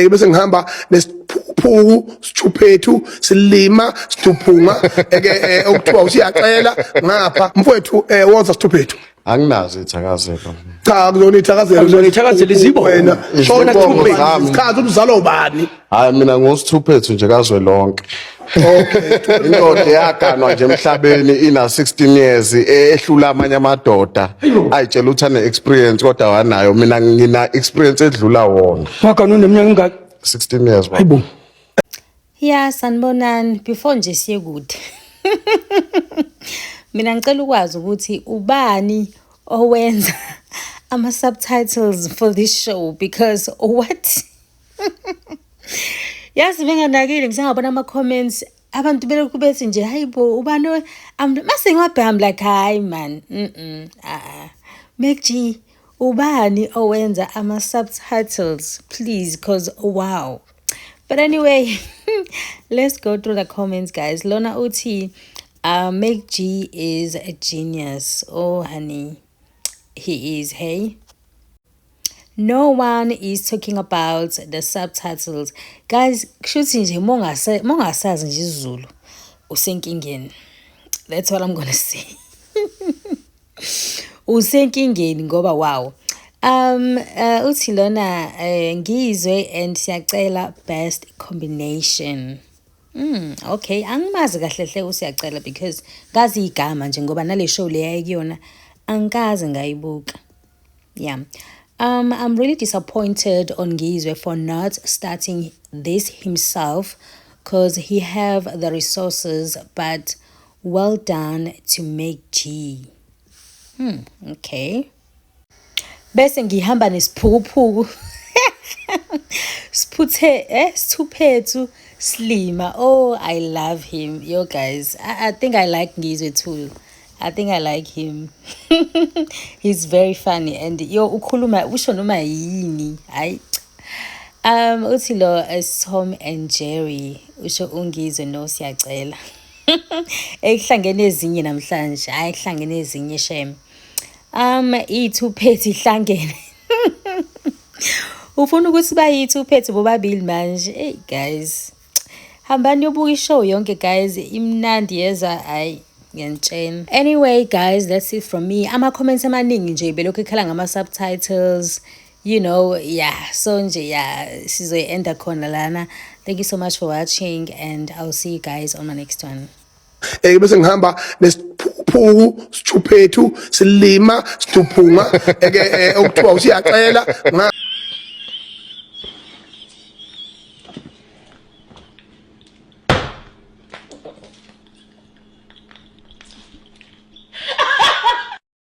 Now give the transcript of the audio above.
bese ngihamba nesiphuphu sithuphethu silima sithuphunga okuthiwa usiyaxela ngapha mfowethu woza sithuphethu anginazo ithakazelo cha kuzona ithakazelo izibo wena shona thuphethu sikhathi uzalo bani hayi mina ngosithuphethu nje kazwe lonke. Okay. Indoda yaganwa nje emhlabeni ina 16 years ehlula amanye amadoda ayitshela ukuthi ane experience kodwa wanayo mina ngina experience edlula wona. Waganwa neminyaka engaka 16 years baba. Hayibo. Yeah, sanibonani before nje siye kude. Mina ngicela ukwazi ukuthi ubani owenza ama subtitles for this show because what? Yazi benganakile ngisengabona ama comments abantu belokhu bethi nje hayibo ubani mase ngibabheka I'm like hayi man Meg G ubani owenza ama subtitles please cause wow. But anyway, let's go through the comments guys. Lona uthi Meg G is a genius. Oh honey, he is. Hey, no one is talking about the subtitles guys. Kushuthi nje mongasazi nje isiZulu usenkingeni. That's what I'm gonna say. Usenkingeni ngoba wow. Uthi lona ngizwe and siyacela best combination. Okay, angimazi kahle hle usiyacela because ngazi igama nje ngoba nale show le yayikuyona angikaze ngayibuka. Yeah. I'm really disappointed on Ngizwe for not starting this himself because he have the resources, but well done to Meg G. Okay. Bese ngihamba nesiphukuphuku. Sithuphethu Slima. Oh, I love him. Yo guys, I think I like Ngizwe too. I think I like him. He's very funny and yo ukhuluma usho noma yini. Hayi. Uthi lo is Tom and Jerry. Usho ungizwe no siyacela. Ekuhlangene ezinye namhlanje. Hayi kuhlangene ezinye shem. Ithuphethu ihlangene. Ufuna ukuthi bayithuphethu bobabili manje. Hey guys. Hambani yobuka ishow yonke guys. Imnandi yeza ayi. Anyway guys, that's it from me. Ama comments amaningi nje belokhu ekhala ngama subtitles, you know. Yeah, so nje yeah sizoyenda khona lana. Thank you so much for watching and I'll see you guys on my next one. Bese ngihamba nesiphuphu sithuphethu silima sithuphunga okuthiwa usiyaxela